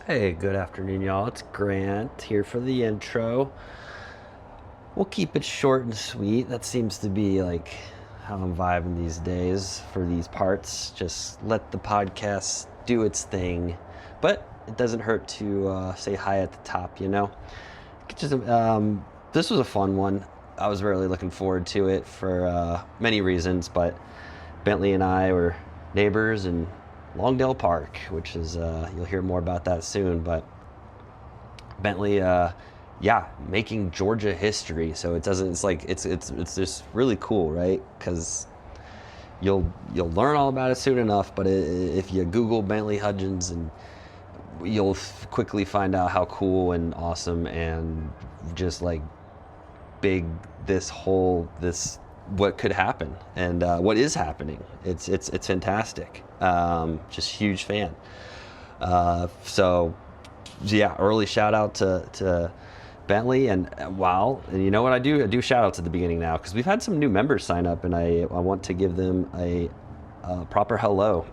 Hey, good afternoon, y'all. It's Grant here for the intro. We'll keep it short and sweet. That seems to be like how I'm vibing these days for these parts. Just let the podcast do its thing. But it doesn't hurt to say hi at the top, you know? This was a fun one. I was really looking forward to it for many reasons, but Bentley and I were neighbors in Longdale Park, which is you'll hear more about that soon. But Bentley, making Georgia history. So it doesn't. It's just really cool, right? Because you'll learn all about it soon enough. But if you Google Bentley Hudgins, and you'll quickly find out how cool and awesome and just like big this what could happen and what is happening. It's fantastic. Just huge fan. Early shout out to Bentley, and you know what I do shout outs at the beginning now because we've had some new members sign up, and I want to give them a proper hello.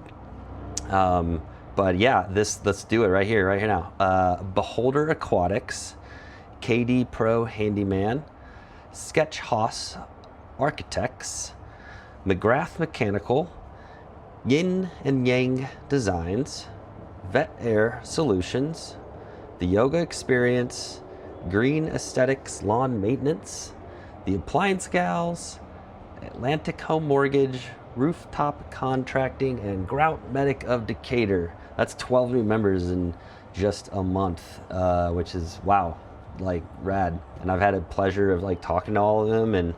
Let's do it right here now. Beholder Aquatics, KD Pro Handyman, Sketch Hoss Architects, McGrath Mechanical, Yin and Yang Designs, Vet Air Solutions, The Yoga Experience, Green Aesthetics Lawn Maintenance, The Appliance Gals, Atlantic Home Mortgage, Rooftop Contracting, and Grout Medic of Decatur. That's 12 new members in just a month, which is rad. And I've had a pleasure of talking to all of them and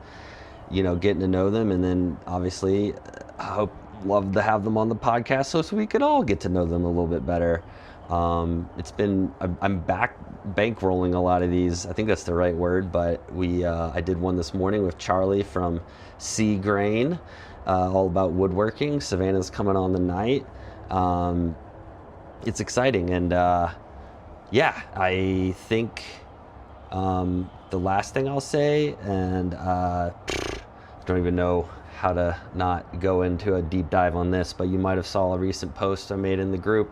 getting to know them, and then obviously love to have them on the podcast so we could all get to know them a little bit better. I'm back bankrolling a lot of these. I think that's the right word, but I did one this morning with Charlie from Sea Grain, all about woodworking. Savannah's coming on the night. It's exciting, and I think the last thing I'll say, and don't even know how to not go into a deep dive on this, but you might have saw a recent post I made in the group.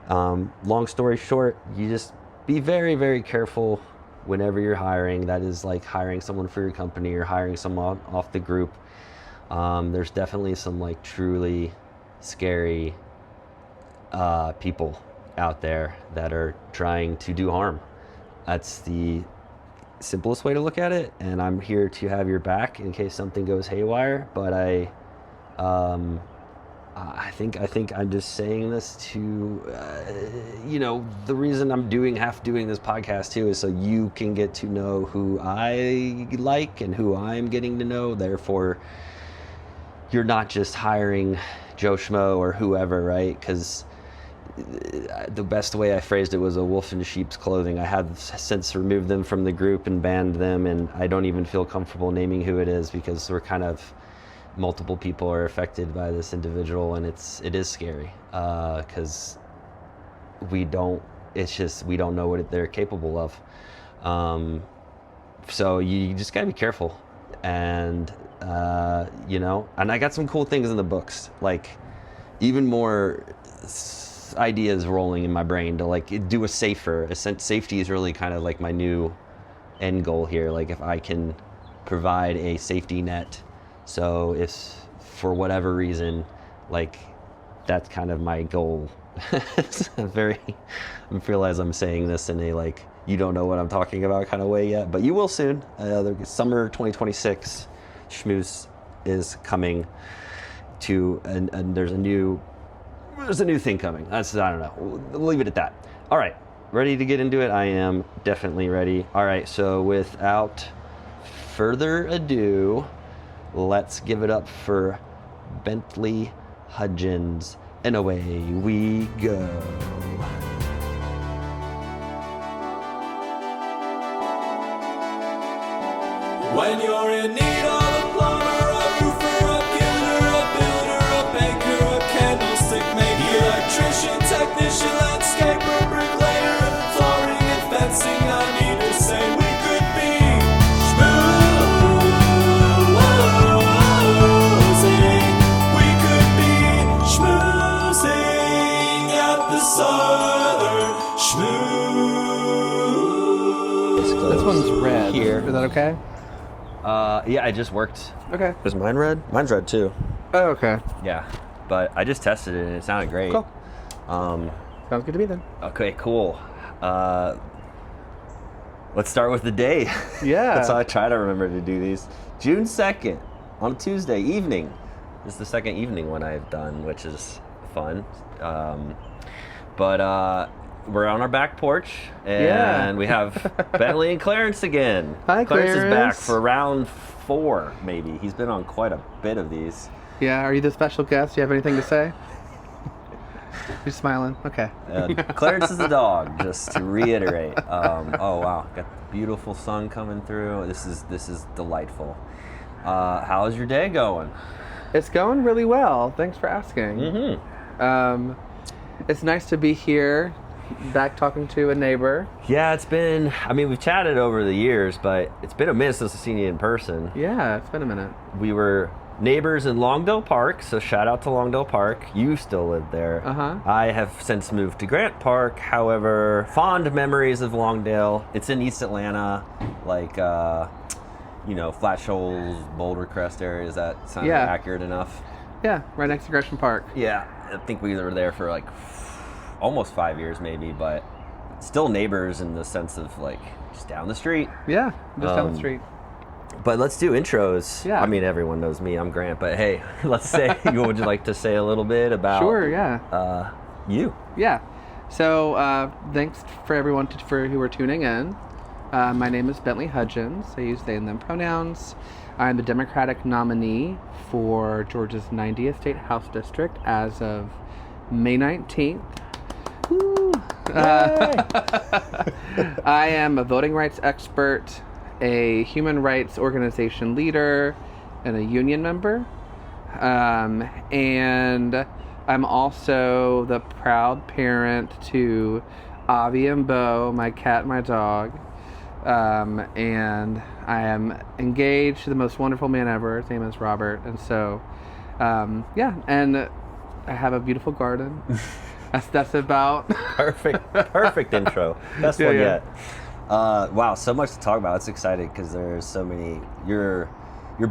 Long story short, you just be very, very careful whenever you're hiring. That is like hiring someone for your company or hiring someone off the group. There's definitely some truly scary people out there that are trying to do harm. That's the simplest way to look at it, and I'm here to have your back in case something goes haywire. But I think I'm just saying this to the reason I'm doing this podcast too is so you can get to know who I like and who I'm getting to know. Therefore, you're not just hiring Joe Schmo or whoever, right? Because the best way I phrased it was a wolf in sheep's clothing. I have since removed them from the group and banned them, and I don't even feel comfortable naming who it is because multiple people are affected by this individual, and it is scary because we don't know what they're capable of. So you just gotta be careful, and and I got some cool things in the books, even more ideas rolling in my brain to do safety is really kind of my new end goal here. If I can provide a safety net, so if for whatever reason, that's kind of my goal. I realize I'm saying this in a you don't know what I'm talking about kind of way yet, but you will soon. Summer 2026 Shmooze is coming to, and there's a new thing coming. I don't know. We'll leave it at that. All right, ready to get into it? I am definitely ready. All right, so without further ado, let's give it up for Bentley Hudgins, and away we go. When you're in need of a plumber, a roofer, a builder, a builder, a banker, a candlestick maker, electrician, technician, landscaper, bricklayer, flooring and fencing, I need to say we could be schmoozing. We could be schmoozing at the Southern Shmooze. This one's red. Here. Is that okay? Yeah, I just worked. Okay. Is mine red? Mine's red too. Oh, okay. Yeah, but I just tested it and it sounded great. Cool. Sounds good to me then. Okay, cool. Let's start with the day. Yeah. That's how I try to remember to do these. June 2nd, on a Tuesday evening. This is the second evening one I've done, which is fun. But we're on our back porch, and we have Bentley and Clarence again. Hi, Clarence is back Clarence. for round 4, maybe. He's been on quite a bit of these. Yeah, are you the special guest? Do you have anything to say? You're smiling. Okay. Clarence is the dog, just to reiterate. Oh wow, got the beautiful sun coming through. This is delightful. How's your day going? It's going really well. Thanks for asking. Mm-hmm. It's nice to be here, back talking to a neighbor. Yeah, it's been. I mean, we've chatted over the years, but it's been a minute since I've seen you in person. Yeah, it's been a minute. We were neighbors in Longdale Park, so shout out to Longdale Park. You still live there. Uh-huh. I have since moved to Grant Park. However, fond memories of Longdale. It's in East Atlanta, like Flat Shoals, Boulder Crest area. Is that sound accurate enough? Yeah, right next to Gresham Park. Yeah, I think we were there for like almost 5 years maybe, but still neighbors in the sense of like just down the street. Yeah, just down the street. But let's do intros. Yeah. I mean, everyone knows me. I'm Grant. But hey, let's say, would you like to say a little bit about Sure, yeah. You? Yeah. So thanks for everyone who are tuning in. My name is Bentley Hudgins. I use they and them pronouns. I'm the Democratic nominee for Georgia's 90th State House District as of May 19th. Woo! I am a voting rights expert, a human rights organization leader, and a union member. And I'm also the proud parent to Avi and Bo, my cat and my dog. And I am engaged to the most wonderful man ever. His name is Robert. And so, and I have a beautiful garden. That's about Perfect intro. Best one yet. Wow, so much to talk about. It's exciting because there's so many. You're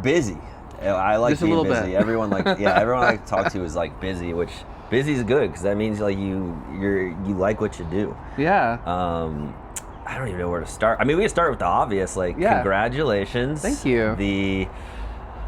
busy. I like Just a being little busy. bit. Everyone everyone I talk to is like busy, which busy is good because that means like you like what you do. Yeah. I don't even know where to start. I mean, we can start with the obvious. Like, congratulations. Thank you.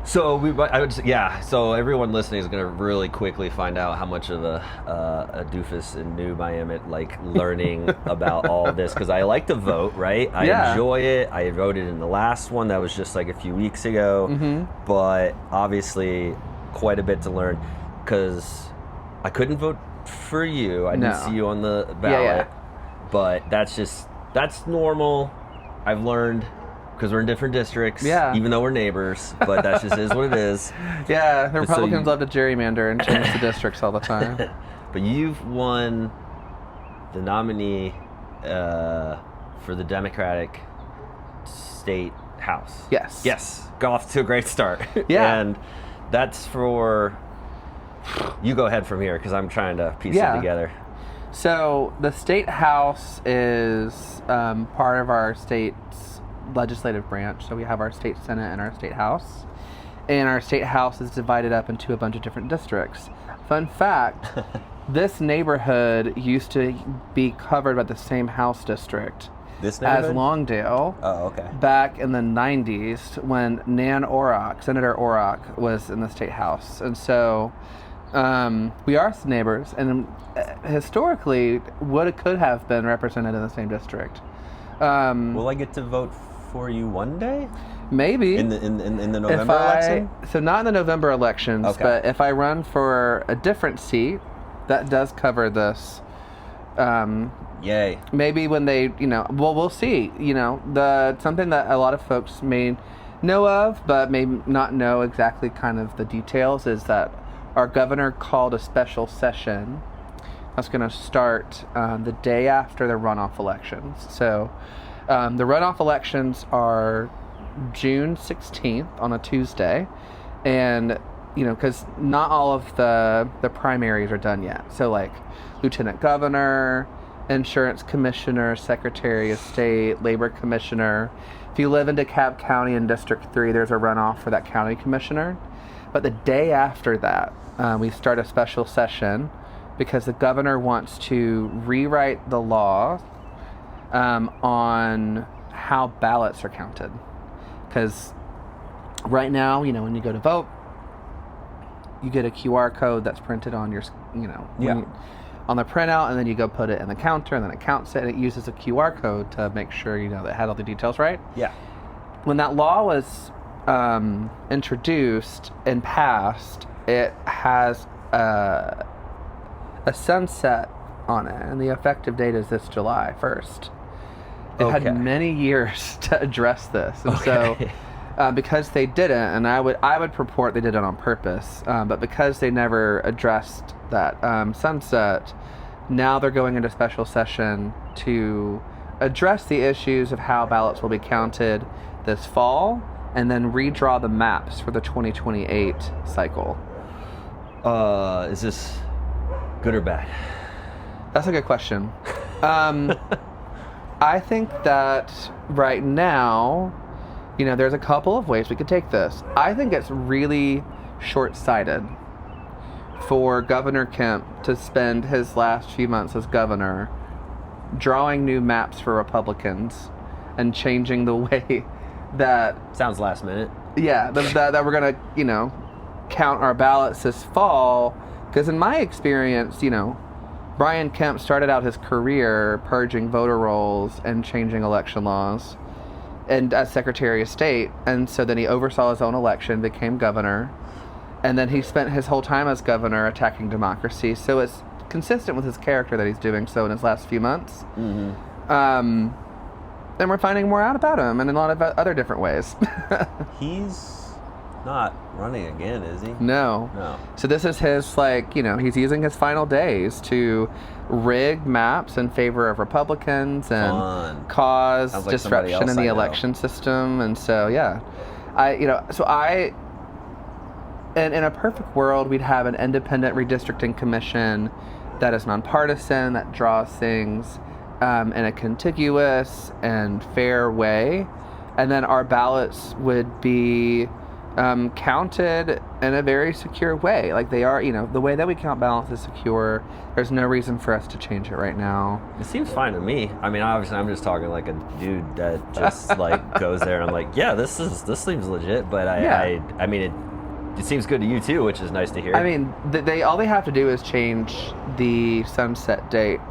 So everyone listening is going to really quickly find out how much of a doofus and noob I am at like learning about all this because I like to vote, right? I enjoy it. I voted in the last one that was just like a few weeks ago, but obviously quite a bit to learn because I couldn't vote for you. I didn't see you on the ballot, but that's normal. I've learned. Because we're in different districts, even though we're neighbors, but that just is what it is. Yeah, the Republicans love to gerrymander and change the districts all the time. But you've won the nominee for the Democratic State House. Yes. Yes. Got off to a great start. Yeah. And that's for... You go ahead from here, because I'm trying to piece it together. So the State House is part of our state's legislative branch. So we have our state senate and our state house, and our state house is divided up into a bunch of different districts. Fun fact, this neighborhood used to be covered by the same house district This as neighborhood? Longdale. Oh, okay. Back in the 90s when Senator Orrock was in the state house. And so we are neighbors, and historically could have been represented in the same district. Will I get to vote for you one day? Maybe. In the November election? So not in the November elections, but if I run for a different seat, that does cover this. Yay. Maybe when they, we'll see. Something that a lot of folks may know of, but may not know exactly kind of the details, is that our governor called a special session that's going to start the day after the runoff elections. So the runoff elections are June 16th on a Tuesday, and because not all of the primaries are done yet. So like lieutenant governor, insurance commissioner, secretary of state, labor commissioner. If you live in DeKalb County in District 3, there's a runoff for that county commissioner. But the day after that, we start a special session because the governor wants to rewrite the law on how ballots are counted. Because right now, when you go to vote, you get a QR code that's printed on your, on the printout, and then you go put it in the counter, and then it counts it, and it uses a QR code to make sure, that it had all the details right. Yeah. When that law was introduced and passed, it has a sunset on it, and the effective date is this July 1st. It had many years to address this, and so because they didn't, and I would purport they did it on purpose, but because they never addressed that sunset, now they're going into special session to address the issues of how ballots will be counted this fall, and then redraw the maps for the 2028 cycle. Is this good or bad? That's a good question. I think that right now, there's a couple of ways we could take this. I think it's really short-sighted for Governor Kemp to spend his last few months as governor drawing new maps for Republicans and changing the way that... Sounds last minute. Yeah, that we're going to, count our ballots this fall. Because in my experience, Brian Kemp started out his career purging voter rolls and changing election laws, and as Secretary of State, and so then he oversaw his own election, became governor, and then he spent his whole time as governor attacking democracy. So it's consistent with his character that he's doing so in his last few months. Mm-hmm. And we're finding more out about him in a lot of other different ways. He's not running again, is he? No. So this is his, he's using his final days to rig maps in favor of Republicans and cause disruption in the election system. And so, and in a perfect world, we'd have an independent redistricting commission that is nonpartisan, that draws things in a contiguous and fair way. And then our ballots would be counted in a very secure way. Like they are, the way that we count ballots is secure. There's no reason for us to change it right now. It seems fine to me. I mean, obviously, I'm just talking like a dude that just goes there and I'm like, yeah, this seems legit. But I mean, it seems good to you too, which is nice to hear. I mean, all they have to do is change the sunset date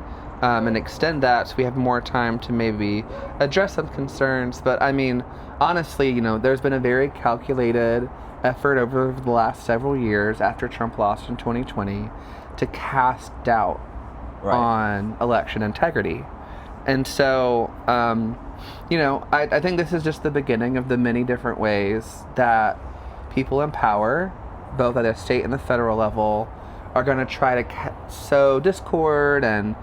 and extend that, so we have more time to maybe address some concerns. But I mean, honestly, there's been a very calculated effort over the last several years after Trump lost in 2020 to cast doubt on election integrity. And so, I think this is just the beginning of the many different ways that people in power, both at the state and the federal level, are going to try to sow discord and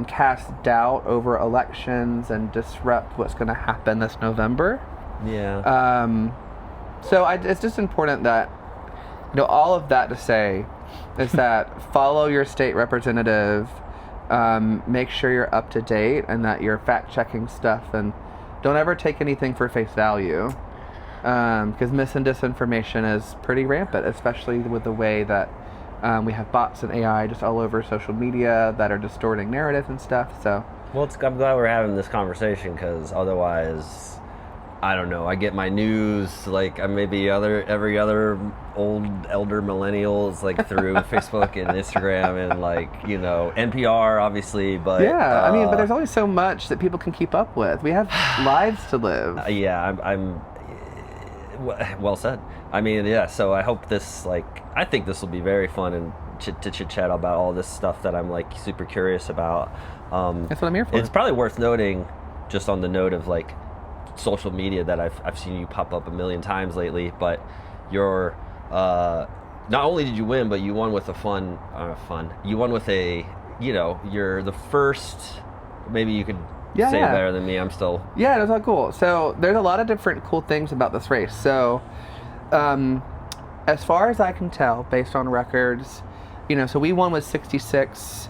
cast doubt over elections and disrupt what's going to happen this November. Yeah. So it's just important that, all of that to say is that follow your state representative, make sure you're up to date and that you're fact-checking stuff, and don't ever take anything for face value, because mis and disinformation is pretty rampant, especially with the way that we have bots and AI just all over social media that are distorting narratives and stuff. So, well, I'm glad we're having this conversation, because otherwise, I don't know. I get my news like maybe every other elder millennials through Facebook and Instagram and NPR obviously. But yeah, I mean, but there's only so much that people can keep up with. We have lives to live. I'm well said. I mean, yeah. So I hope this I think this will be very fun and to chit chat about all this stuff that I'm super curious about. That's what I'm here for. It's probably worth noting, just on the note of social media, that I've seen you pop up a million times lately, but you're not only did you win, but you won with you won with you're the first, maybe you could say it better than me. I'm still that's all cool. So there's a lot of different cool things about this race. So as far as I can tell, based on records, so we won with 66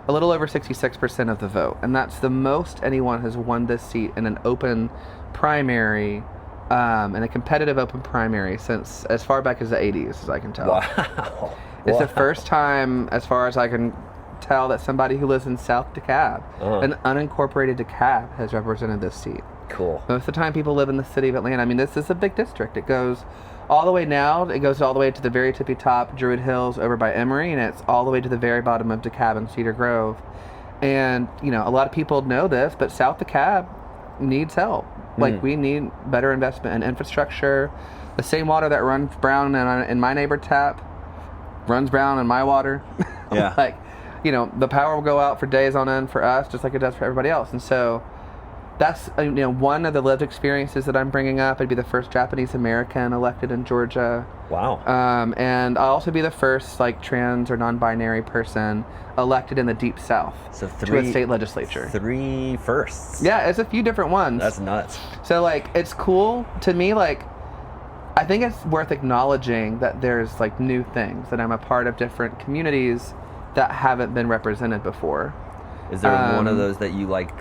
a little over 66% of the vote, and that's the most anyone has won this seat in an open primary, in a competitive open primary since as far back as the 80s, as I can tell. Wow. It's the first time, as far as I can tell, that somebody who lives in South DeKalb, an unincorporated DeKalb, has represented this seat. Cool. Most of the time people live in the city of Atlanta. I mean, this is a big district. It goes all the way now, it goes all the way to the very tippy top, Druid Hills over by Emory, and it's all the way to the very bottom of DeKalb and Cedar Grove. And, you know, a lot of people know this, but South DeKalb needs help. Like, we need better investment in infrastructure. The same water that runs brown in my neighbor tap runs brown in my water. Yeah. Like, you know, the power will go out for days on end for us, just like it does for everybody else. And so that's, you know, one of the lived experiences that I'm bringing up. I'd be the first Japanese American elected in Georgia. Wow. And I'll also be the first, like, trans or non-binary person elected in the Deep South to a state legislature. 3 firsts. Yeah, it's a few different ones. That's nuts. So, like, it's cool to me. Like, I think it's worth acknowledging that there's, like, new things, that I'm a part of different communities that haven't been represented before. Is there one of those that you like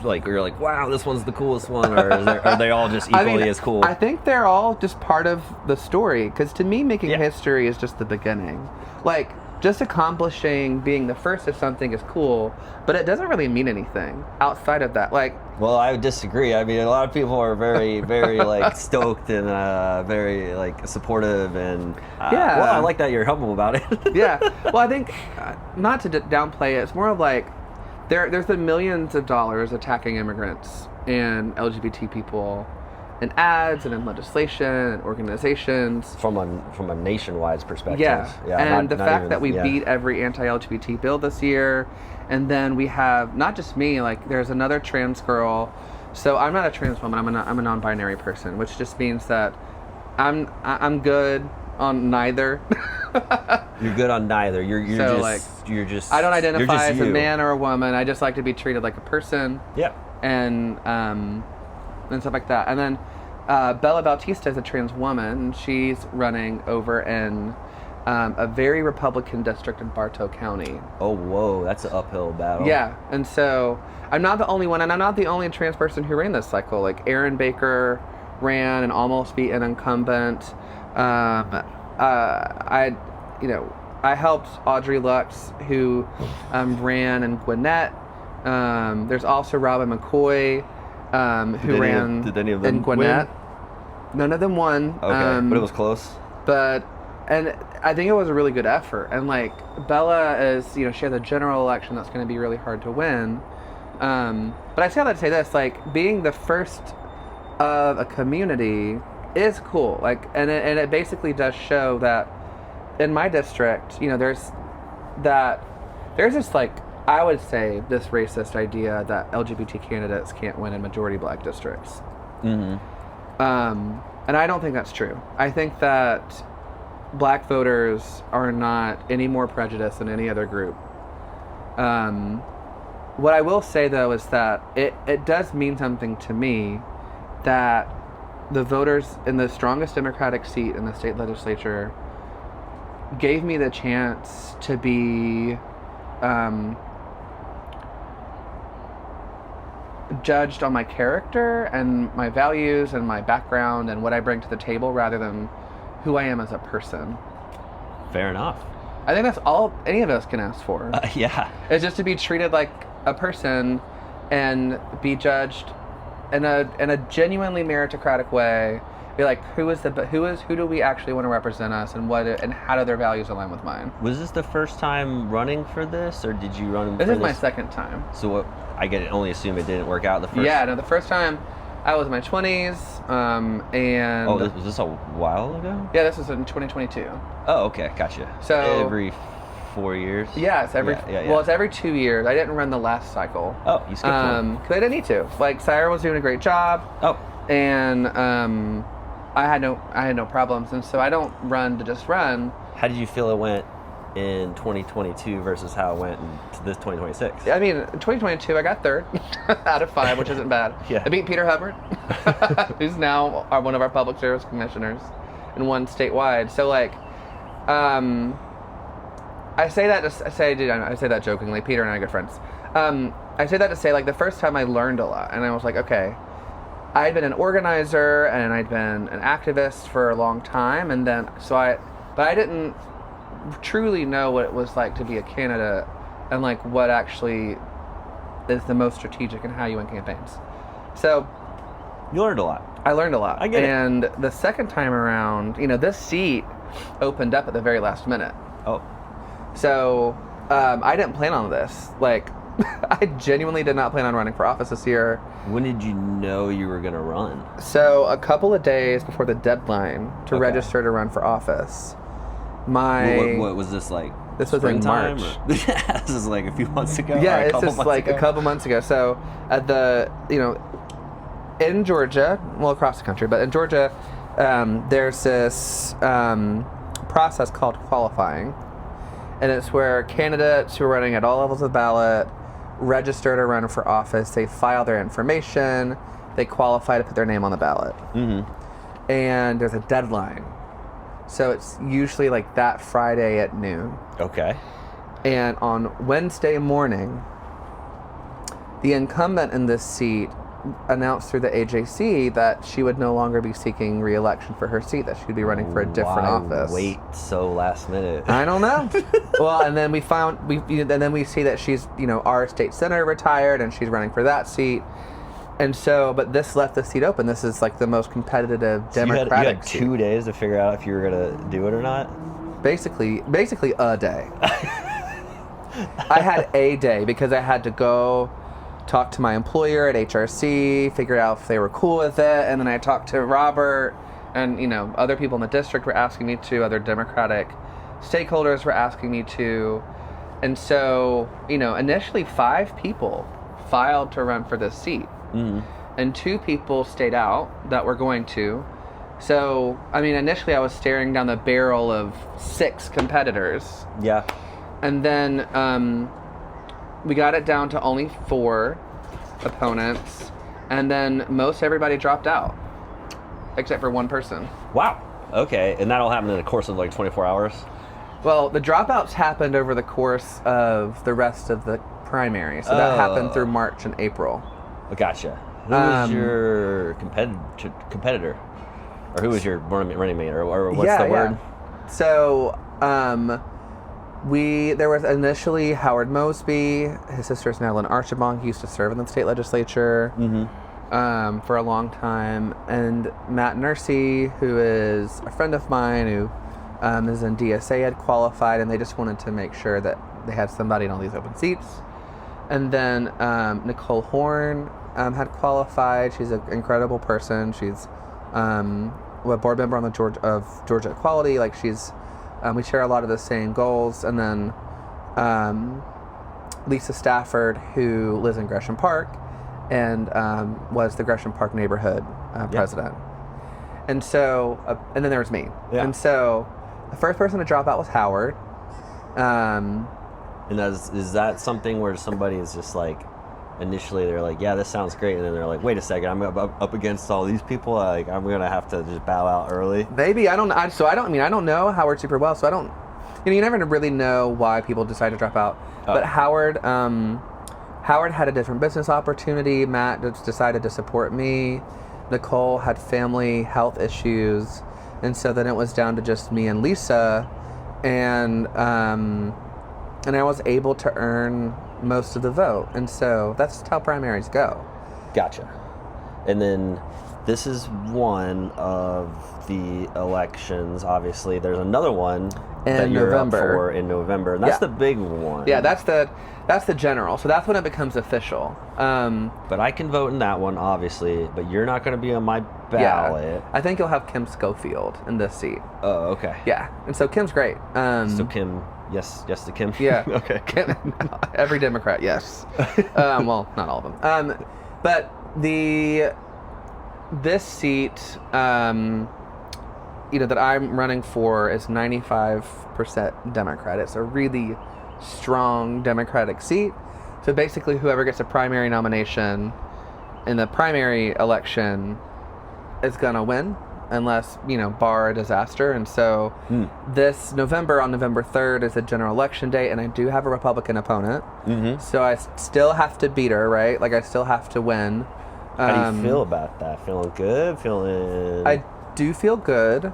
you're like, wow, this one's the coolest one, or are they all just equally as cool? I think they're all just part of the story, because to me, making history is just the beginning. Like, just accomplishing being the first of something is cool, but it doesn't really mean anything outside of that. Like, well, I would disagree. I mean, a lot of people are very, very like stoked and very like supportive, and well, I like that you're humble about it. Yeah. Well, I think not to downplay it. It's more of like there's been millions of dollars attacking immigrants and LGBT people in ads and in legislation and organizations. From a nationwide perspective. Yeah. And the fact even, that we beat every anti-LGBT bill this year, and then we have not just me, like there's another trans girl. So I'm not a trans woman, I'm a non-binary person, which just means that I'm good on neither. You're good on neither. You're just I don't identify as a you. man or a woman. I just like to be treated like a person. Yeah. And stuff like that. And then Bella Bautista is a trans woman. She's running over in a very Republican district in Bartow County. Oh, whoa, that's an uphill battle. Yeah, and so I'm not the only one, and I'm not the only trans person who ran this cycle. Like Aaron Baker ran and almost beat an incumbent. I helped Audrey Lux, who ran in Gwinnett. There's also Robin McCoy, who ran did any of them in Gwinnett. win? None of them won. Okay, but it was close. And I think it was a really good effort. And like Bella is, you know, she has a general election that's going to be really hard to win. But I say all that to say this, like being the first of a community is cool. Like, and it basically does show that in my district, you know, there's this like, I would say this racist idea that LGBT candidates can't win in majority black districts. Mm-hmm. And I don't think that's true. I think that black voters are not any more prejudiced than any other group. What I will say, though, is that it does mean something to me that the voters in the strongest Democratic seat in the state legislature gave me the chance to be judged on my character and my values and my background and what I bring to the table rather than who I am as a person. Fair enough. I think that's all any of us can ask for. Yeah. Is just to be treated like a person and be judged in a genuinely meritocratic way. Be like, who do we actually want to represent us, and how do their values align with mine? Was this the first time running for this, or did you run? This is my second time. So what? I can only assume it didn't work out the first. Yeah, no, the first time I was in my 20s, and was this a while ago? Yeah, this was in 2022. Oh, okay, gotcha. So every 4 years. Yeah, it's every. Yeah. Well, it's every 2 years. I didn't run the last cycle. Oh, you skipped one. Because I didn't need to. Like Syra was doing a great job. Oh. And I had no problems, and so I don't run to just run. How did you feel it went in 2022 versus how it went into this 2026? I mean, in 2022 I got third out of 5, which isn't bad. Yeah. I beat Peter Hubbard, who's now one of our public service commissioners, and won statewide. So like, I say that to say, dude, I say that jokingly. Peter and I are good friends. I say that to say, like, the first time I learned a lot, and I was like, okay, I'd been an organizer and I'd been an activist for a long time, and then but I didn't truly know what it was like to be a candidate and like what actually is the most strategic in how you win campaigns. So You learned a lot. I learned a lot. I get it. And the second time around, this seat opened up at the very last minute. Oh. So I didn't plan on this. Like, I genuinely did not plan on running for office this year. When did you know you were going to run? So a couple of days before the deadline to Okay. register to run for office, What was this like? This was in springtime, March. or- this is like a few months ago. Yeah, or a it's couple just months like ago? a couple months ago. So at the, in Georgia, well, across the country, but in Georgia, there's this process called qualifying. And it's where candidates who are running at all levels of the ballot register to run for office. They file their information. They qualify to put their name on the ballot. Mm-hmm. And there's a deadline. So it's usually like that Friday at noon. Okay. And on Wednesday morning, the incumbent in this seat announced through the AJC that she would no longer be seeking re-election for her seat, that she'd be running for a different office. Wait so last minute. I don't know. Well, and then we see that she's, our state senator retired and she's running for that seat. And so, but this left the seat open. This is like the most competitive Democratic you had seat. 2 days to figure out if you were going to do it or not? Basically a day. I had a day because I had to go talk to my employer at HRC, figure out if they were cool with it, and then I talked to Robert, and other people in the district were asking me to, other Democratic stakeholders were asking me to, and so initially 5 people filed to run for this seat, and 2 people stayed out that were going to. So initially I was staring down the barrel of 6 competitors. Yeah. And then we got it down to only 4 opponents, and then most everybody dropped out, except for 1 person. Wow. Okay. And that'll happen in the course of like 24 hours? Well, the dropouts happened over the course of the rest of the primary, so that happened through March and April. Gotcha. Who was your competitor? Or who was your running mate? Or what's the word? So, there was initially Howard Mosby. His sister's Madeline Archibong. He used to serve in the state legislature for a long time. And Matt Nursey, who is a friend of mine, who is in DSA, had qualified, and they just wanted to make sure that they had somebody in all these open seats. And then Nicole Horn had qualified. She's an incredible person. She's a board member on the Georgia Equality. Like, she's we share a lot of the same goals. And then Lisa Stafford, who lives in Gresham Park and was the Gresham Park neighborhood president. And so, and then there was me. Yeah. And so the first person to drop out was Howard. And is that something where somebody is just like, initially they're like, yeah, this sounds great, and then they're like, wait a second, I'm up against all these people, like I'm gonna have to just bow out early? Maybe. I don't know Howard super well, so I don't, you never really know why people decide to drop out. But Howard had a different business opportunity. Matt just decided to support me. Nicole had family health issues, and so then it was down to just me and Lisa, and I was able to earn most of the vote, and so that's how primaries go. Gotcha. And then this is one of the elections. Obviously, there's another one that you're up for in November, and that's the big one. Yeah, that's the general. So that's when it becomes official. But I can vote in that one, obviously. But you're not going to be on my ballot. Yeah, I think you'll have Kim Schofield in this seat. Oh, okay. Yeah, and so Kim's great. So Kim, yes to Kim. Yeah. Okay. Kim, every Democrat, yes. Well, not all of them. But this seat, that I'm running for is 95% Democrat. It's a really strong Democratic seat. So basically, whoever gets a primary nomination in the primary election is gonna win. unless, bar a disaster. And so this November, on November 3rd, is a general election day, and I do have a Republican opponent. Mm-hmm. So I still have to beat her, right? Like, I still have to win. How do you feel about that? Feeling good? I do feel good,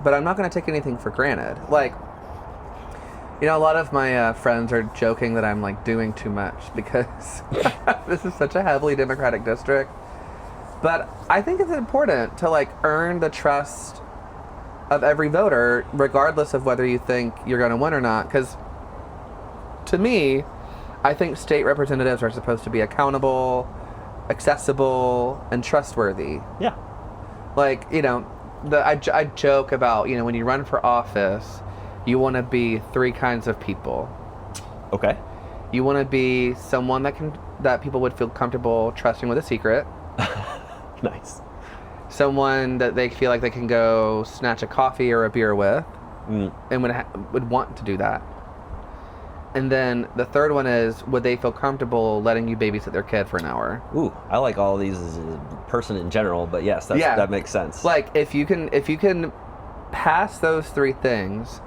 but I'm not going to take anything for granted. Like, a lot of my friends are joking that I'm, like, doing too much because this is such a heavily Democratic district. But I think it's important to, like, earn the trust of every voter, regardless of whether you think you're going to win or not. Because, to me, I think state representatives are supposed to be accountable, accessible, and trustworthy. Yeah. Like, I joke about, when you run for office, you want to be three kinds of people. Okay. You want to be someone that people would feel comfortable trusting with a secret. Nice. Someone that they feel like they can go snatch a coffee or a beer with, and would want to do that. And then the third one is, would they feel comfortable letting you babysit their kid for an hour? Ooh, I like all of these as a person in general, but yes, that makes sense. Like, if you can pass those three things,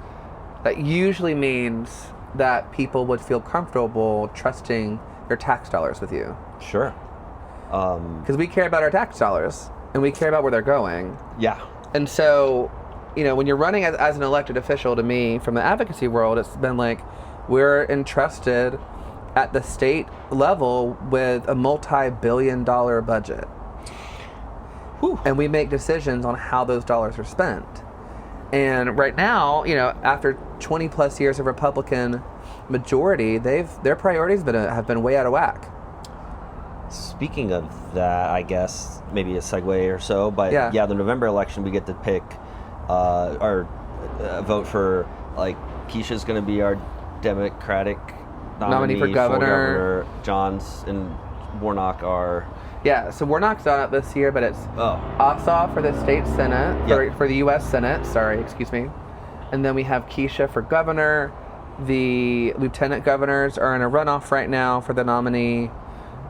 that usually means that people would feel comfortable trusting their tax dollars with you. Sure. Because we care about our tax dollars, and we care about where they're going. Yeah. And so, when you're running as an elected official, to me, from the advocacy world, it's been like, we're entrusted at the state level with a multi-billion-dollar budget. Whew. And we make decisions on how those dollars are spent. And right now, after 20 plus years of Republican majority, their priorities have been way out of whack. Speaking of that, I guess maybe a segue or so, but yeah, the November election, we get to pick our vote for, like, Keisha's going to be our Democratic nominee for governor. Johns and Warnock are... Yeah, so Warnock's not up this year, but it's Ossoff for the state senate, for the U.S. Senate, excuse me. And then we have Keisha for governor. The lieutenant governors are in a runoff right now for the nominee.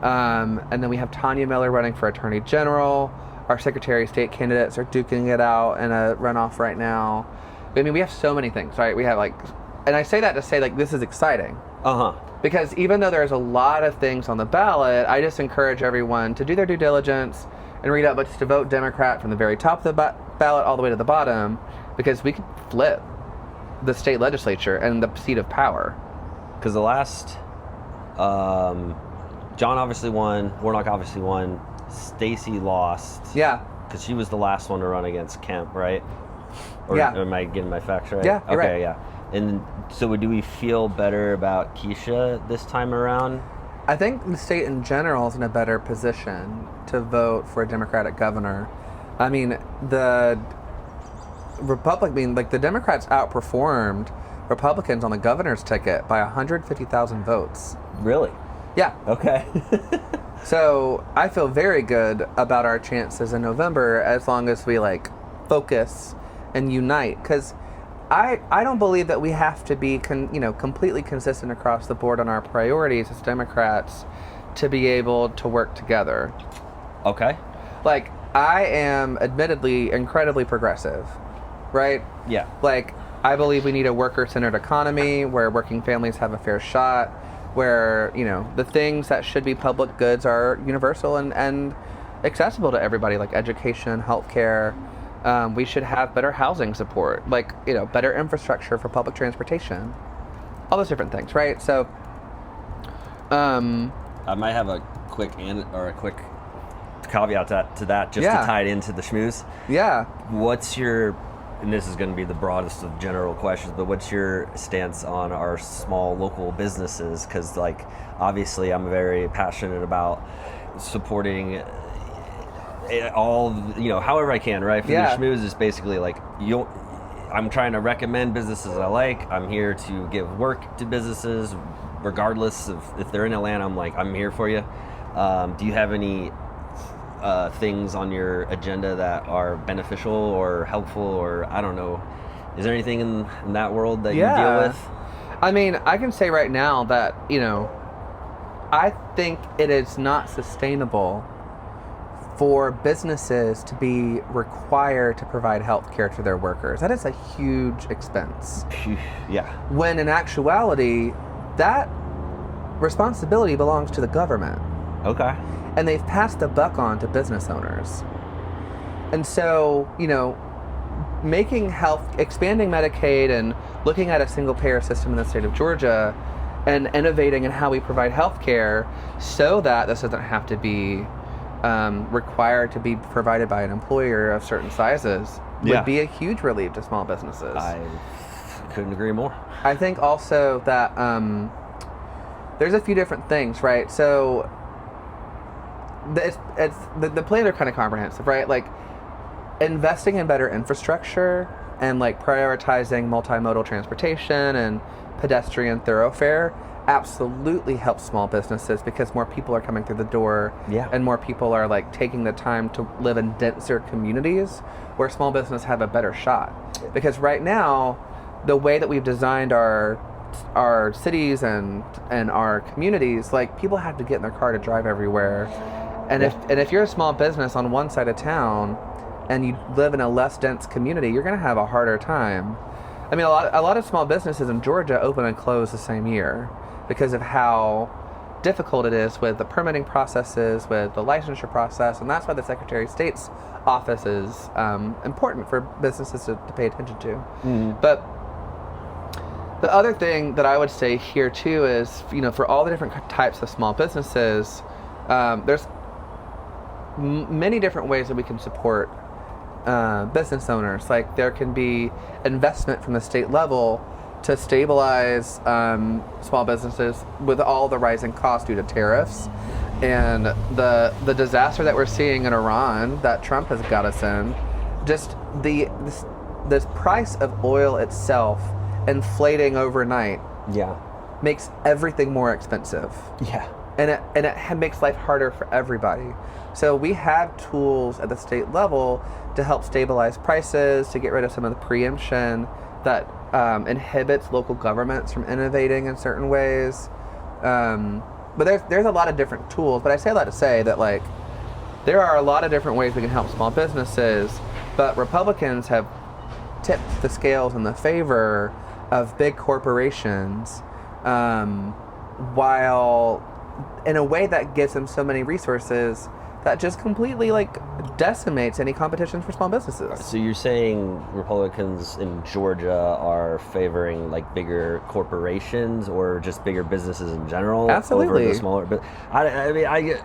And then we have Tanya Miller running for attorney general. Our secretary of state candidates are duking it out in a runoff right now. I mean, we have so many things, right? We have, like... And I say that to say, like, this is exciting. Uh-huh. Because even though there's a lot of things on the ballot, I just encourage everyone to do their due diligence and read out, but just to vote Democrat from the very top of the ballot all the way to the bottom, because we could flip the state legislature and the seat of power. Because the last... John obviously won. Warnock obviously won. Stacy lost. Yeah. Because she was the last one to run against Kemp, right? Or yeah. Am I getting my facts right? Yeah, you're right. Yeah. And so do we feel better about Keisha this time around? I think the state in general is in a better position to vote for a Democratic governor. I mean, the Democrats outperformed Republicans on the governor's ticket by 150,000 votes. Really? Yeah. Okay. So I feel very good about our chances in November as long as we, like, focus and unite. Because I don't believe that we have to be completely consistent across the board on our priorities as Democrats to be able to work together. Okay. Like, I am admittedly incredibly progressive, right? Yeah. Like, I believe we need a worker-centered economy where working families have a fair shot, where, the things that should be public goods are universal and accessible to everybody, like education, healthcare. We should have better housing support, like, better infrastructure for public transportation, all those different things, right? So, I might have a quick caveat to that, just to tie it into the schmooze. Yeah. What's your, and this is going to be the broadest of general questions, but what's your stance on our small local businesses? Because, like, obviously I'm very passionate about supporting all, however I can, right? For the schmooze is basically like, I'm trying to recommend businesses I like. I'm here to give work to businesses, regardless of if they're in Atlanta. I'm here for you. Do you have any things on your agenda that are beneficial or helpful, or I don't know? Is there anything in that world that you deal with? I mean, I can say right now that, I think it is not sustainable for businesses to be required to provide health care to their workers. That is a huge expense. Yeah. When in actuality, that responsibility belongs to the government. Okay. And they've passed the buck on to business owners. And so, expanding Medicaid and looking at a single payer system in the state of Georgia and innovating in how we provide health care so that this doesn't have to be required to be provided by an employer of certain sizes would be a huge relief to small businesses. I couldn't agree more. I think also that there's a few different things, right? So the plans are kind of comprehensive, right? Like investing in better infrastructure and like prioritizing multimodal transportation and pedestrian thoroughfare absolutely helps small businesses because more people are coming through the door and more people are like taking the time to live in denser communities where small business have a better shot. Because right now, the way that we've designed our cities and our communities, like people have to get in their car to drive everywhere. And if you're a small business on one side of town and you live in a less dense community, you're going to have a harder time. I mean, a lot of small businesses in Georgia open and close the same year because of how difficult it is with the permitting processes, with the licensure process, and that's why the Secretary of State's office is important for businesses to pay attention to. Mm-hmm. But the other thing that I would say here too is, for all the different types of small businesses, there's many different ways that we can support business owners. Like there can be investment from the state level to stabilize small businesses with all the rising costs due to tariffs and the disaster that we're seeing in Iran that Trump has got us in. Just this price of oil itself inflating overnight makes everything more expensive. And it makes life harder for everybody. So we have tools at the state level to help stabilize prices, to get rid of some of the preemption that inhibits local governments from innovating in certain ways. But there's a lot of different tools. But I say that to say that like there are a lot of different ways we can help small businesses. But Republicans have tipped the scales in the favor of big corporations, while in a way that gives them so many resources that just completely like decimates any competition for small businesses. So you're saying Republicans in Georgia are favoring like bigger corporations or just bigger businesses in general? Absolutely. Over the smaller, but I mean, I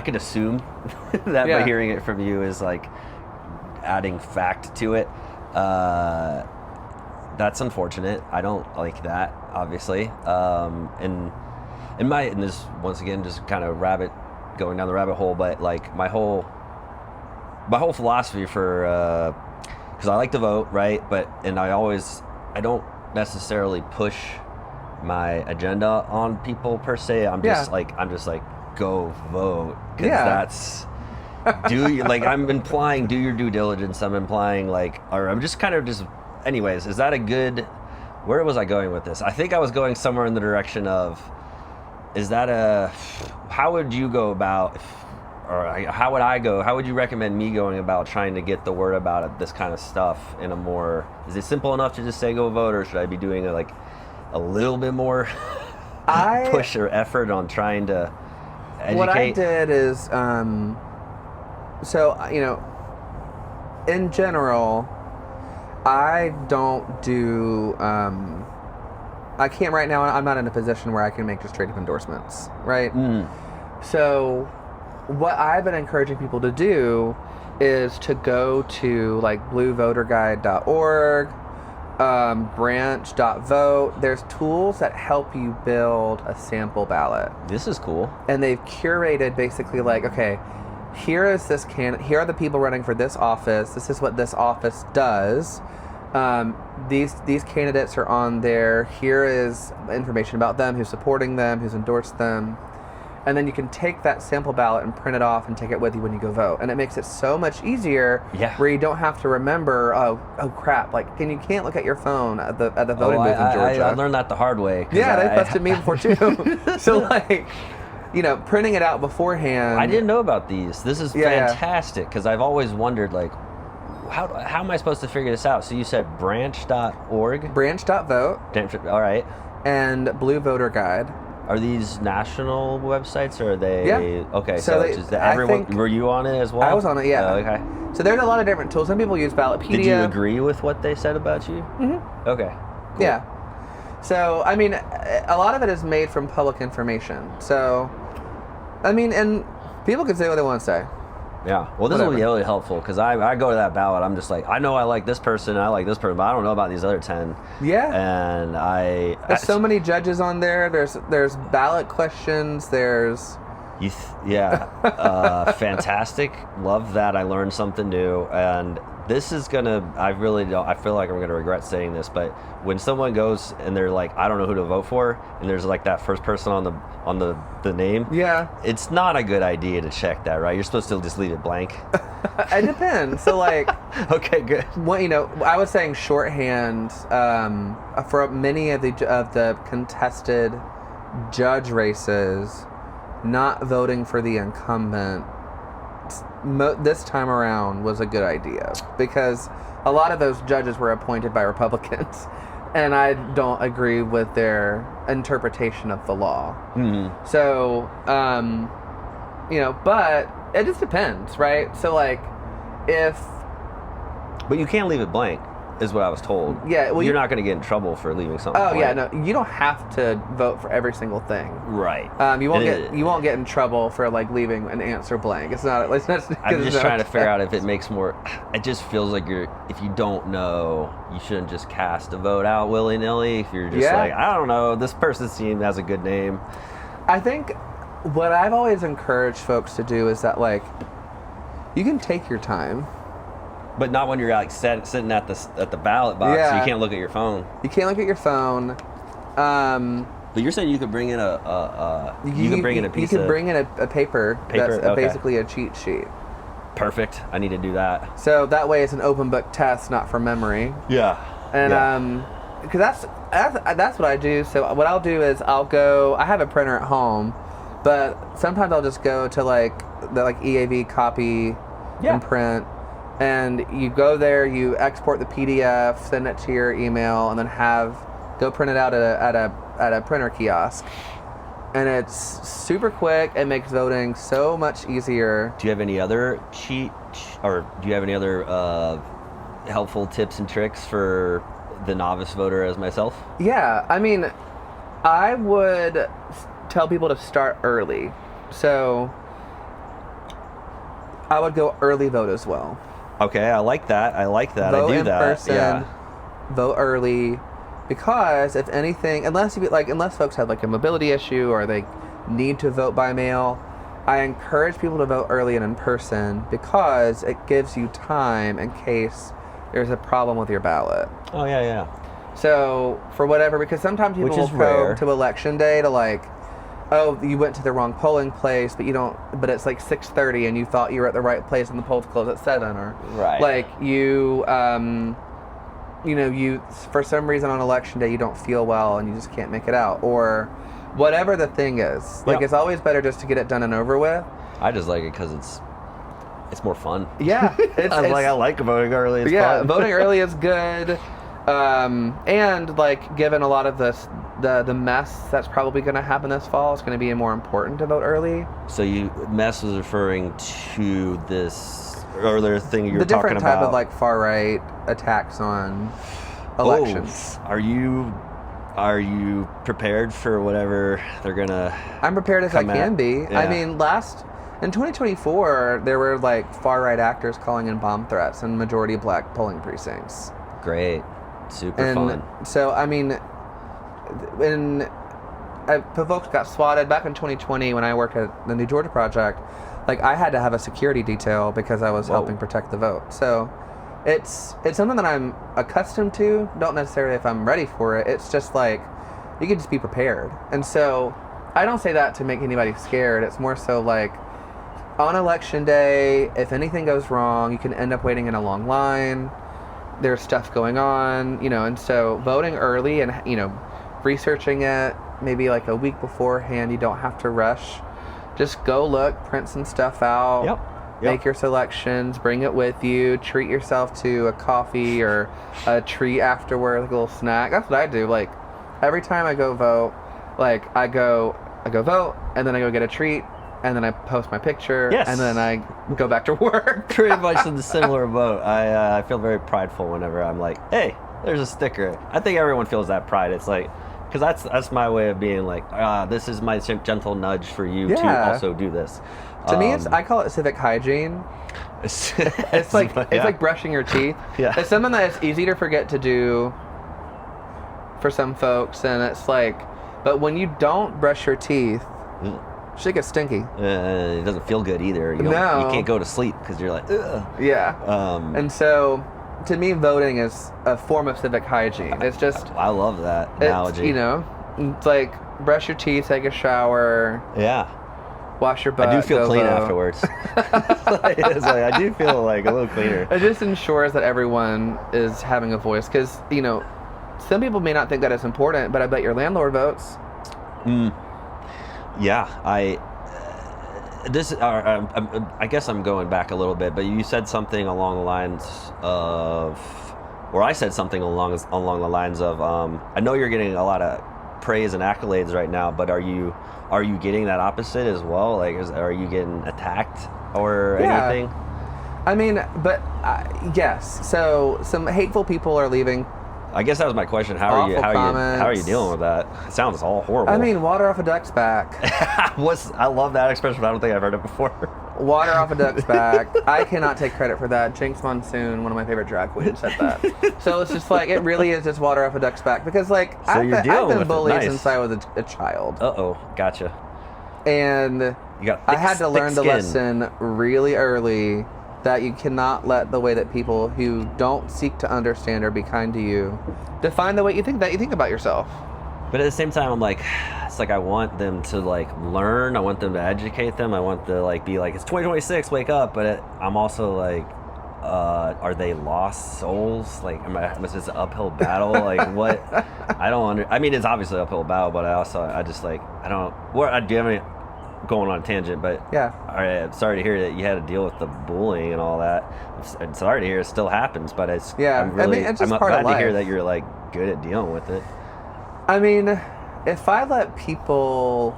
could assume that by hearing it from you is like adding fact to it. That's unfortunate. I don't like that, obviously. And this once again just kind of going down the rabbit hole, but like my whole philosophy for because I like to vote, right? And I don't necessarily push my agenda on people per se. I'm just like go vote, because that's I'm implying do your due diligence. I'm implying I'm just kind of just. Anyways, is that a good? Where was I going with this? I think I was going somewhere in the direction of. Is that how would you go about, how would I go? How would you recommend me going about trying to get the word about this kind of stuff in a more? Is it simple enough to just say go vote, or should I be doing a little bit more push or effort on trying to educate? What I did is, in general, I don't do. I can't right now. I'm not in a position where I can make just straight up endorsements, right? So what I've been encouraging people to do is to go to bluevoterguide.org, branch.vote. There's tools that help you build a sample ballot. This is cool. And they've curated basically okay, here are the people running for this office. This is what this office does. These candidates are on there. Here is information about them, who's supporting them, who's endorsed them. And then you can take that sample ballot and print it off and take it with you when you go vote. And it makes it so much easier where you don't have to remember, oh crap, you can't look at your phone at the voting booth in Georgia. I learned that the hard way. Yeah, they busted me before too. So printing it out beforehand. I didn't know about these. This is Yeah. fantastic because I've always wondered, like, how am I supposed to figure this out? So you said branch.org? Branch.vote All right. and Blue Voter Guide. Are these national websites or are they? Yeah. Okay, So so they- it's just I everyone. think- Were you on it as well? I was on it, yeah. Oh, okay. So there's a lot of different tools. Some people use Ballotpedia. Did you agree with what they said about you? Mm-hmm. Okay. Cool. Yeah. So, I mean, a lot of it is made from public information. So, I mean, and people can say what they want to say. Yeah. Well, this will be Whatever. really helpful because I go to that ballot. I'm just like, I know I like this person, I like this person, but I don't know about these other 10. Yeah. And There's so many judges on there. There's ballot questions. There's fantastic. Love that. I learned something new. And this is gonna. I really don't. I feel like I'm gonna regret saying this, but when someone goes and they're like, I don't know who to vote for, and there's like that first person on the name. yeah. It's not a good idea to check that, right? You're supposed to just leave it blank. It depends. So like, Okay, good. what I was saying shorthand for many of the contested judge races, not voting for the incumbent this time around was a good idea because a lot of those judges were appointed by Republicans, and I don't agree with their interpretation of the law. Mm-hmm. So, but it just depends, right? So, like, But you can't leave it blank, is what I was told. Yeah, well, you're not going to get in trouble for leaving something oh yeah, blank. no, you don't have to vote for every single thing. Right. You won't get in trouble for like leaving an answer blank. It's not. I'm just trying to figure out if it makes more. It just feels like if you don't know, you shouldn't just cast a vote out willy nilly. If you're just like, I don't know, this person's team has a good name. I think what I've always encouraged folks to do is that like, you can take your time. But not when you're like sitting at the ballot box. Yeah. So you can't look at your phone. You can't look at your phone. But you're saying you could bring in a piece You could of bring in a paper that's Okay. basically a cheat sheet. Perfect. I need to do that. So that way it's an open book test, not from memory. Yeah. And because that's what I do. So what I'll do is I have a printer at home, but sometimes I'll just go to like the EAV copy and print. And you go there, you export the PDF, send it to your email, and then go print it out at a printer kiosk. And it's super quick. It makes voting so much easier. Do you have any other helpful tips and tricks for the novice voter as myself? Yeah, I mean, I would tell people to start early. So I would go early vote as well. Okay, I like that. Vote I do in that. person, Yeah. vote early, because if anything, unless folks have like a mobility issue or they need to vote by mail, I encourage people to vote early and in person because it gives you time in case there's a problem with your ballot. Oh yeah. So for whatever, because sometimes people Which will is rare. probe to election day to like, oh, you went to the wrong polling place, but it's like 6:30 and you thought you were at the right place and the polls closed at 7, or Right. like you for some reason on election day you don't feel well and you just can't make it out, or whatever the thing is. Like, Yep. it's always better just to get it done and over with. I just like it because it's more fun. Yeah, I like voting early. It's yeah, fun. voting early is good. And like, given a lot of the mess that's probably going to happen this fall, it's going to be more important to vote early. So mess was referring to this earlier thing you were The talking different type about. of like far right attacks on elections. Oh, are you prepared for whatever they're gonna? I'm prepared as I come can at? be. Yeah. I mean, in 2024, there were like far right actors calling in bomb threats in majority black polling precincts. Great, super fun. So, I mean, when folks got swatted back in 2020 when I worked at the New Georgia Project, like, I had to have a security detail because I was helping protect the vote. So it's something that I'm accustomed to. Don't necessarily if I'm ready for it. It's just like, you can just be prepared. And so I don't say that to make anybody scared. It's more so like, on election day, if anything goes wrong, you can end up waiting in a long line. There's stuff going on, and so voting early and, researching it maybe like a week beforehand, you don't have to rush. just go look, print some stuff out. Yep. Make your selections, bring it with you, treat yourself to a coffee or a treat afterward, like a little snack. That's what I do. Like, every time I go vote, like, I go vote, and then I go get a treat, and then I post my picture, Yes. and then I go back to work. Pretty much in the similar boat. I feel very prideful whenever I'm like, hey, there's a sticker. I think everyone feels that pride. It's like, because that's my way of being like, this is my gentle nudge for you to Yeah. also do this. To me, I call it civic hygiene. It's like brushing your teeth. Yeah. It's something that it's easy to forget to do for some folks, and it's like, but when you don't brush your teeth, shit gets stinky. It doesn't feel good either. You can't go to sleep because you're like, ugh. Yeah. And so, to me, voting is a form of civic hygiene. It's just, I love that analogy. It's like brush your teeth, take a shower, Yeah. wash your butt. I do feel go clean vote. afterwards. It's like, I do feel like a little cleaner. It just ensures that everyone is having a voice, because some people may not think that it's important, but I bet your landlord votes. Yeah, I guess I'm going back a little bit, but you said something along the lines of, or I said something along the lines of, I know you're getting a lot of praise and accolades right now, but are you getting that opposite as well? Like, are you getting attacked or anything? I mean, but yes. So some hateful people are leaving. I guess that was my question. How are you dealing with that? It sounds all horrible. I mean, water off a duck's back. I love that expression, but I don't think I've heard it before. Water off a duck's back. I cannot take credit for that. Jinx Monsoon, one of my favorite drag queens, said that. So it's just like, it really is just water off a duck's back, because like, I've been bullied since I was a child. Gotcha. And I had to learn the lesson really early that you cannot let the way that people who don't seek to understand or be kind to you define the way you think about yourself. But at the same time, I'm like, it's like I want them to like learn. I want them to educate them. I want to like be like, it's 2026, wake up. But I'm also like, are they lost souls? Like, is this an uphill battle? Like, what? I don't I mean, it's obviously an uphill battle, but I just like, I don't. Do you have any? Going on a tangent, but yeah. All right, I'm sorry to hear that you had to deal with the bullying and all that. I'm sorry to hear it still happens, but it's I'm glad to hear that you're like good at dealing with it. I mean, if I let people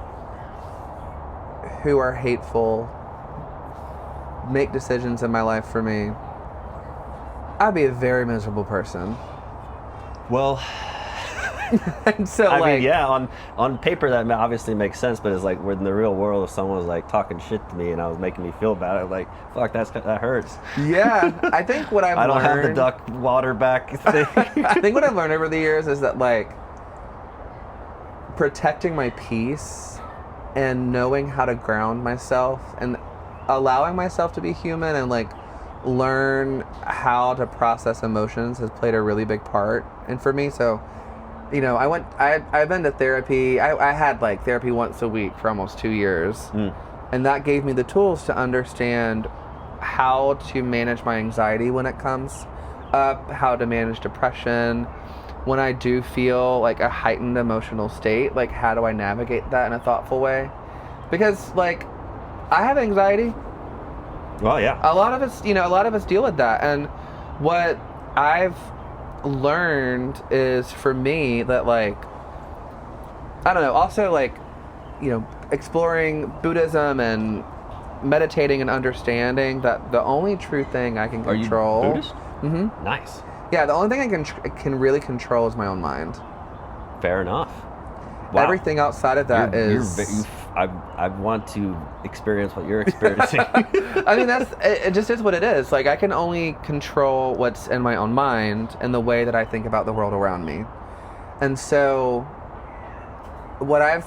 who are hateful make decisions in my life for me, I'd be a very miserable person. Well, and so I mean, yeah, on paper that obviously makes sense, but it's like in the real world, if someone was like talking shit to me and I was making me feel bad, I'm like, fuck, that hurts. Yeah, I think what I've learned... I don't have the duck water back thing. I think what I've learned over the years is that like protecting my peace and knowing how to ground myself and allowing myself to be human and like learn how to process emotions has played a really big part. And for me, so I've been to therapy. I had like therapy once a week for almost 2 years. And that gave me the tools to understand how to manage my anxiety when it comes up, how to manage depression. When I do feel like a heightened emotional state, like how do I navigate that in a thoughtful way? Because like I have anxiety. Well, yeah. A lot of us deal with that. And what I've learned is for me that like, I don't know, also like, exploring Buddhism and meditating and understanding that the only true thing I can control... Are you Buddhist? Mm-hmm. Nice. Yeah, the only thing I can really control is my own mind. Fair enough. Wow. Everything outside of that I want to experience what you're experiencing. I mean, it just is what it is. Like, I can only control what's in my own mind and the way that I think about the world around me. And so, what I've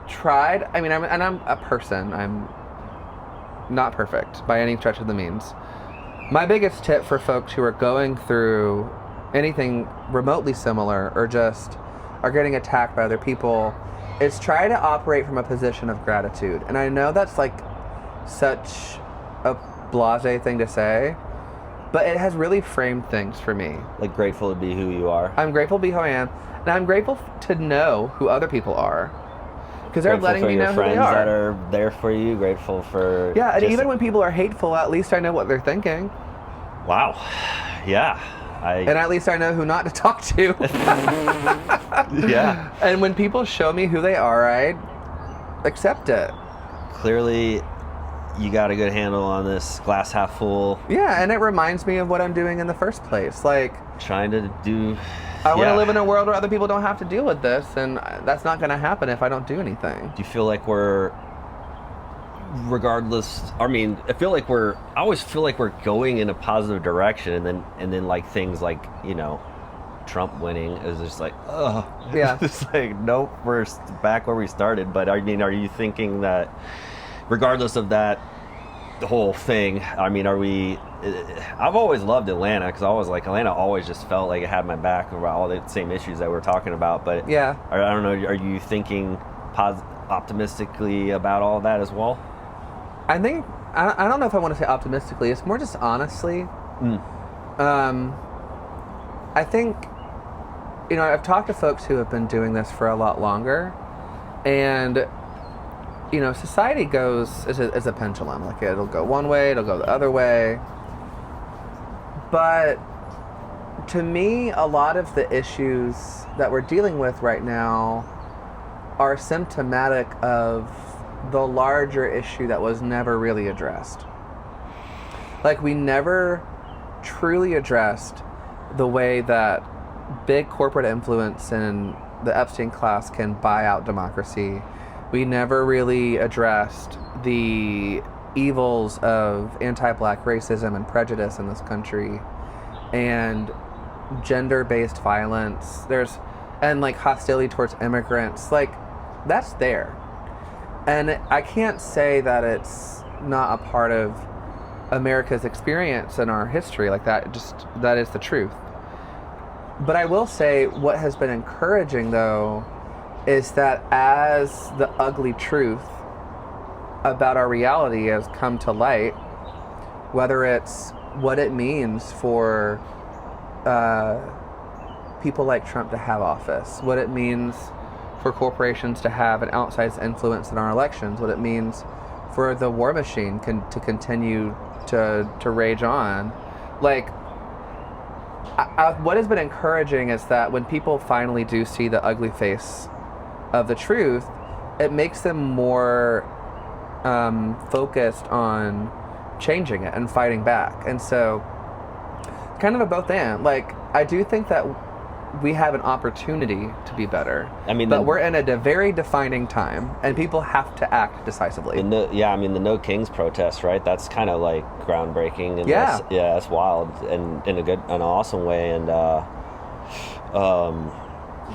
tried, I mean, I'm a person. I'm not perfect by any stretch of the means. My biggest tip for folks who are going through anything remotely similar or just are getting attacked by other people is try to operate from a position of gratitude. And I know that's like such a blasé thing to say, but it has really framed things for me. Like grateful to be who you are. I'm grateful to be who I am, and I'm grateful to know who other people are. because they're letting me know who friends they are. that are there for you. Grateful for Yeah, and just- even when people are hateful, at least I know what they're thinking. Wow. Yeah. And at least I know who not to talk to. Yeah. And when people show me who they are, I accept it. Clearly, you got a good handle on this glass half full. Yeah, and it reminds me of what I'm doing in the first place. Like, Trying to do. I want yeah. to live in a world where other people don't have to deal with this, and that's not going to happen if I don't do anything. Do you feel like we're, regardless? I mean, I always feel like we're going in a positive direction, and then like things like, you know, Trump winning is just like, oh, Yeah. It's like, nope, we're back where we started. But I mean, are you thinking that, regardless of that, the whole thing? I mean, I've always loved Atlanta because Atlanta always just felt like it had my back about all the same issues that we're talking about. But Yeah. I don't know. Are you thinking optimistically about all of that as well? I think, I don't know if I want to say optimistically. It's more just honestly. I think, you know, I've talked to folks who have been doing this for a lot longer, and, you know, society goes as a pendulum. Like, it'll go one way, it'll go the other way. But to me, a lot of the issues that we're dealing with right now are symptomatic of the larger issue that was never really addressed. Like, we never truly addressed the way that big corporate influence and the Epstein class can buy out democracy. We never really addressed the evils of anti-black racism and prejudice in this country, and gender-based violence. And like hostility towards immigrants. Like, that's there. And I can't say that it's not a part of America's experience and our history. Like, that is the truth. But I will say what has been encouraging, though, is that as the ugly truth about our reality has come to light, whether it's what it means for people like Trump to have office, what it means for corporations to have an outsized influence in our elections, what it means for the war machine to continue to rage on. Like, what has been encouraging is that when people finally do see the ugly face of the truth, it makes them more focused on changing it and fighting back. And so, kind of a both and. Like, I do think that we have an opportunity to be better. I mean, but we're in a very defining time, and people have to act decisively. The No Kings protest, right? That's kind of like groundbreaking, and Yeah. that's wild, and in an awesome way. And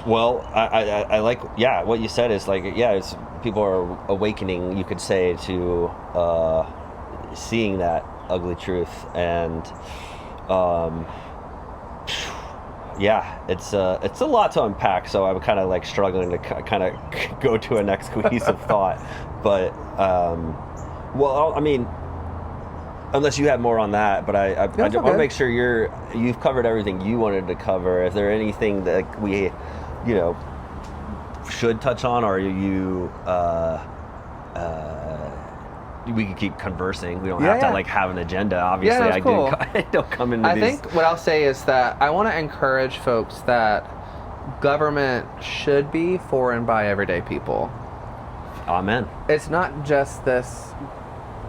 well, I like, yeah, what you said is like, yeah, it's people are awakening, you could say, to seeing that ugly truth, and yeah, it's a lot to unpack. So I'm kind of like struggling to kind of go to a next cohesive thought. But well, I mean, unless you have more on that, but I want to make sure you've covered everything you wanted to cover. Is there anything that we, you know, should touch on, or are you we can keep conversing. We don't have to like have an agenda. Obviously, that's cool. I don't come into I these. think what I'll say is that I want to encourage folks that government should be for and by everyday people. Amen. It's not just this,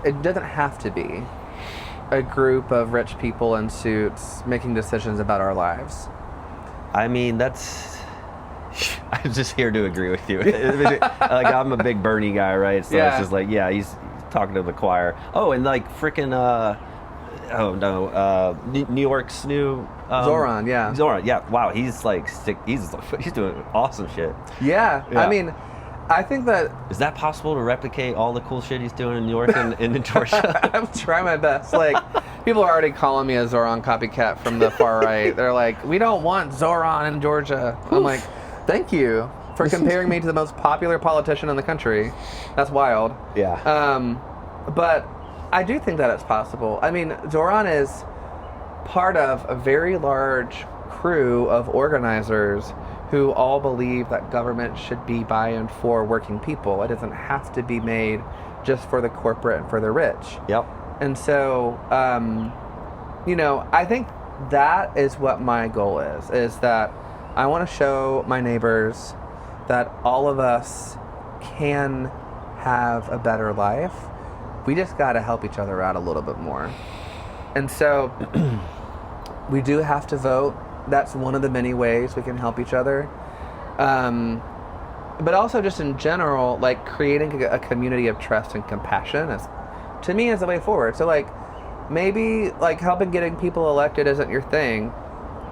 it doesn't have to be a group of rich people in suits making decisions about our lives. I mean, I'm just here to agree with you. Like, I'm a big Bernie guy, right? So it's just like, yeah, he's talking to the choir. Oh, and like freaking New York's new Zoran, yeah. Zoran, yeah. Wow, he's like sick. He's doing awesome shit. Yeah. I mean, I think that is that possible to replicate all the cool shit he's doing in New York and in Georgia? I'm trying my best. Like, people are already calling me a Zoran copycat from the far right. They're like, we don't want Zoran in Georgia. I'm like, thank you for comparing me to the most popular politician in the country. That's wild. Yeah. But I do think that it's possible. I mean, Zoran is part of a very large crew of organizers who all believe that government should be by and for working people. It doesn't have to be made just for the corporate and for the rich. Yep. And so, I think that is what my goal is that I want to show my neighbors that all of us can have a better life. We just got to help each other out a little bit more. And so we do have to vote. That's one of the many ways we can help each other. But also just in general, like creating a community of trust and compassion to me is the way forward. So like maybe like helping getting people elected isn't your thing.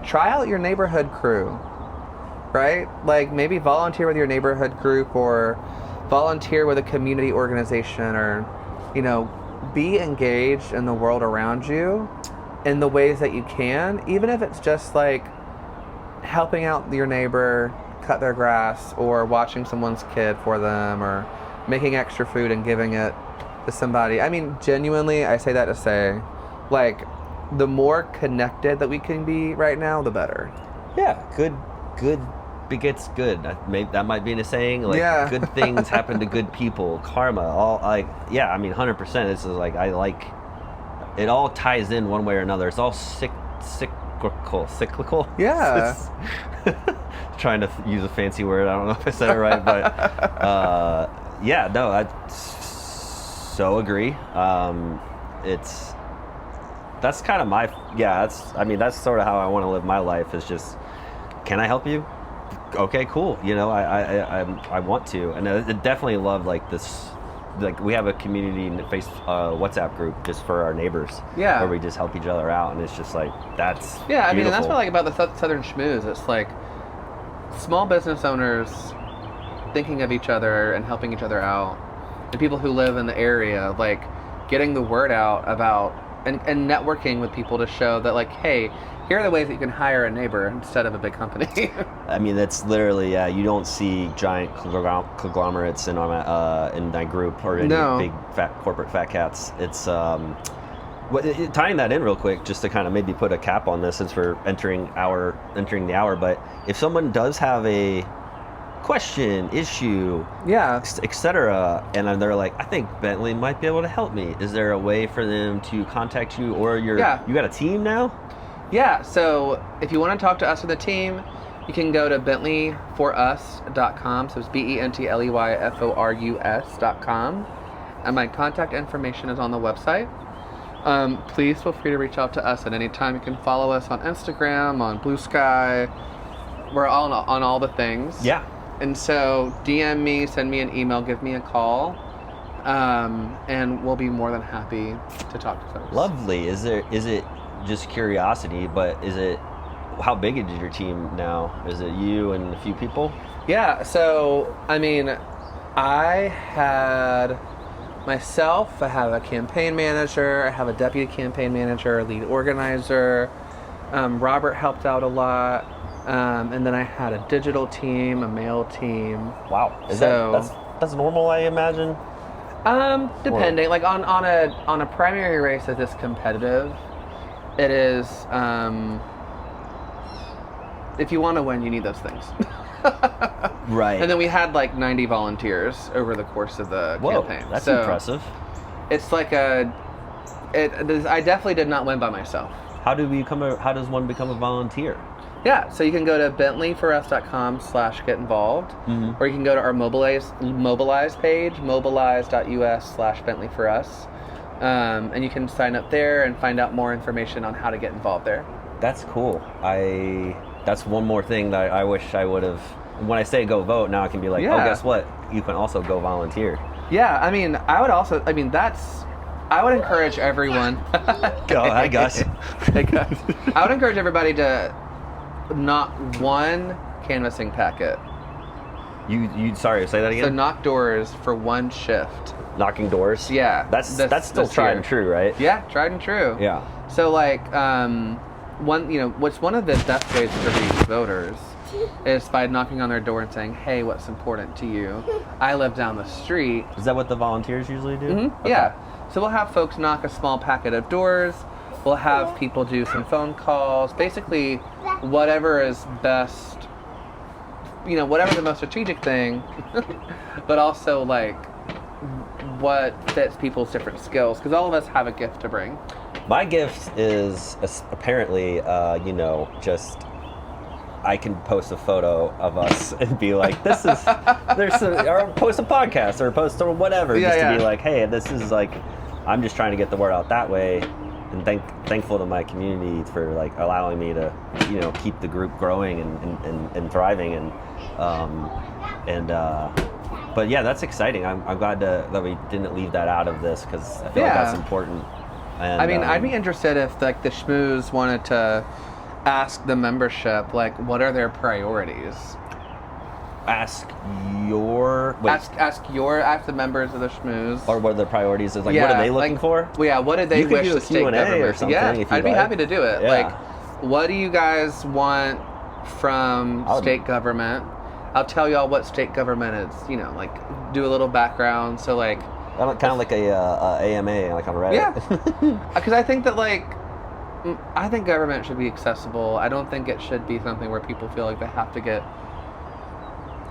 Try out your neighborhood crew, right? Like maybe volunteer with your neighborhood group or volunteer with a community organization or, be engaged in the world around you in the ways that you can, even if it's just like helping out your neighbor cut their grass or watching someone's kid for them or making extra food and giving it to somebody. I mean, genuinely, I say that to say, like, the more connected that we can be right now, the better. Yeah, good begets good. That might be a saying. Like, yeah. Good things happen to good people. Karma, all like, yeah. I mean, 100%. This is like it all ties in one way or another. It's all cyclical. Yeah. Trying to use a fancy word. I don't know if I said it right, but yeah, no, I so agree. That's kind of that's sort of how I want to live my life. Is just, can I help you? Okay, cool. I want to, and I definitely love like this. Like we have a community WhatsApp group just for our neighbors. Yeah. Where we just help each other out, and it's just like that's. Yeah, I mean, beautiful. and that's what I like about the Southern Shmooze. It's like small business owners thinking of each other and helping each other out, and people who live in the area, like getting the word out about and networking with people to show that, like, hey, here are the ways that you can hire a neighbor instead of a big company. I mean, that's literally, you don't see giant conglomerates in that group or any big corporate fat cats. It's tying that in real quick, just to kind of maybe put a cap on this since we're entering the hour. But if someone does have a question, issue, etc., and they're like, I think Bentley might be able to help me. Is there a way for them to contact you, or you got a team now? Yeah, so if you want to talk to us or the team, you can go to bentleyforus.com. So it's bentleyforus.com. And my contact information is on the website. Please feel free to reach out to us at any time. You can follow us on Instagram, on Blue Sky. We're all on all the things. Yeah. And so DM me, send me an email, give me a call. And we'll be more than happy to talk to folks. Lovely. Is it just curiosity, but how big is your team now? Is it you and a few people? Yeah, so I mean, I had myself, I have a campaign manager, I have a deputy campaign manager, a lead organizer. Robert helped out a lot. And then I had a digital team, a mail team. Wow. That's normal, I imagine? Depending. Like on a primary race that is competitive, it is, if you want to win, you need those things. Right. And then we had like 90 volunteers over the course of the campaign. That's impressive. It's like I definitely did not win by myself. How does one become a volunteer? Yeah, so you can go to bentleyforus.com/get involved, or you can go to our Mobilize page, mobilize.us/bentleyforus. And you can sign up there and find out more information on how to get involved there. That's cool. That's one more thing that I wish I would have. When I say go vote, now I can be like, oh, guess what? You can also go volunteer. Yeah, I mean, I would encourage everyone. Go, hi guys. Hey guys. I would encourage everybody to knock one canvassing packet. Sorry, say that again? So knock doors for one shift. Knocking doors? Yeah. That's still tried and true, right? Yeah, tried and true. Yeah. So like, what's one of the best ways to reach voters is by knocking on their door and saying, hey, what's important to you? I live down the street. Is that what the volunteers usually do? Mm-hmm. Okay. Yeah. So we'll have folks knock a small packet of doors. We'll have people do some phone calls. Basically, whatever is best whatever the most strategic thing, but also like what fits people's different skills, because all of us have a gift to bring. My gift is apparently, just I can post a photo of us and be like, this is, or post a podcast or post or whatever, just to be like, hey, this is like, I'm just trying to get the word out that way, and thankful to my community for like allowing me to, keep the group growing and thriving, but yeah, that's exciting. I'm glad that we didn't leave that out of this, because I feel like that's important. And, I mean, I'd be interested if like the Shmooze wanted to ask the membership, like, what are their priorities? Ask the members of the Shmooze, or what are their priorities? Is like, what are they looking for? Well, yeah, what did they wish do a the state Q&A government? or something? Yeah, if you I'd be like. happy to do it. Yeah. Like, what do you guys want from state government? I'll tell y'all what state government is. Like, do a little background. So like, kind of like a AMA, like on Reddit. Yeah, because I think that I think government should be accessible. I don't think it should be something where people feel like they have to get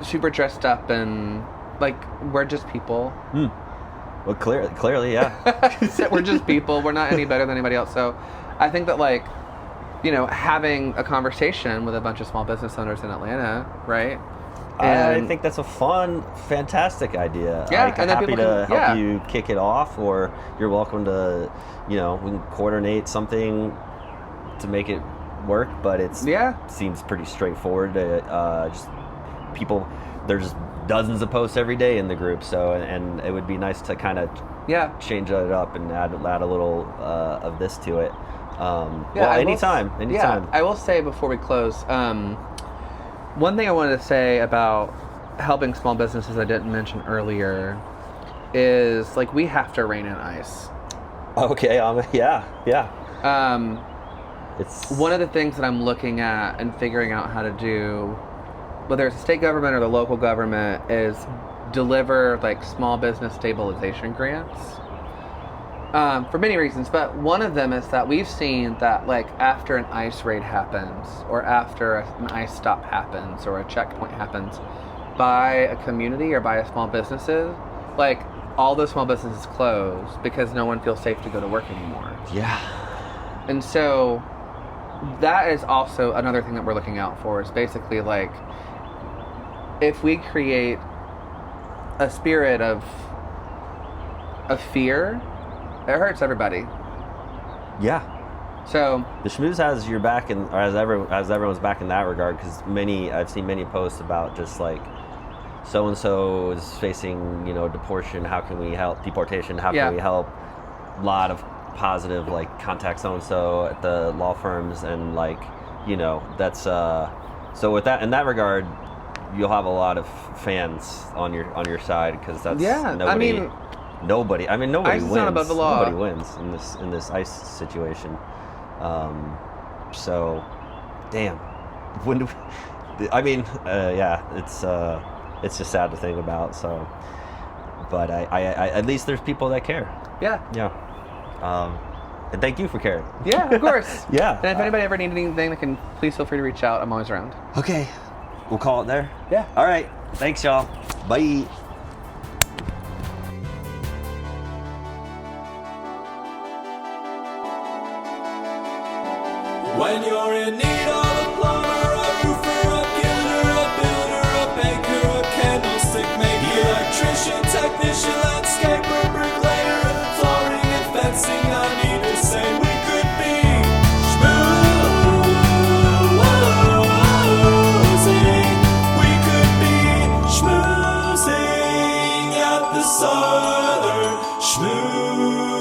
super dressed up and like, we're just people. Well, clearly, yeah. We're just people. We're not any better than anybody else. So I think that having a conversation with a bunch of small business owners in Atlanta, right? I think that's a fun, fantastic idea. Yeah, I'm and then happy people to can, help you kick it off, or you're welcome to, we can coordinate something to make it work. But seems pretty straightforward. Just people, there's dozens of posts every day in the group, so and it would be nice to kind of change it up and add a little of this to it. Anytime. Yeah, I will say before we close. One thing I wanted to say about helping small businesses I didn't mention earlier is, like, we have to rein in ICE. Okay, yeah. It's one of the things that I'm looking at and figuring out how to do, whether it's the state government or the local government, is deliver, like, small business stabilization grants. For many reasons, but one of them is that we've seen that, like, after an ICE raid happens, or after an ICE stop happens, or a checkpoint happens, by a community or by a small businesses, like, all those small businesses close because no one feels safe to go to work anymore. Yeah. And so that is also another thing that we're looking out for, is basically, like, if we create a spirit of fear, it hurts everybody. Yeah. So the Shmooze has your back, or has everyone's back in that regard, because I've seen many posts about just like, so and so is facing deportation. How can we help? Deportation. How can we help? A lot of positive, like, contact so and so at the law firms, and like, that's so with that, in that regard, you'll have a lot of fans on your side, because that's nobody ICE wins. Is not above the law. Nobody wins in this ICE situation. So, damn. When do it's just sad to think about. So, but I at least there's people that care. Yeah. And thank you for caring. Yeah, of course. Yeah. And if anybody ever needs anything, they can please feel free to reach out. I'm always around. Okay. We'll call it there. Yeah. All right. Thanks, y'all. Bye. When you're in need of a plumber, a roofer, a gilder, a builder, a banker, a candlestick maker, electrician, technician, landscaper, bricklayer, flooring and fencing, I need to say we could be schmoozing. We could be schmoozing at the Southern Shmooze.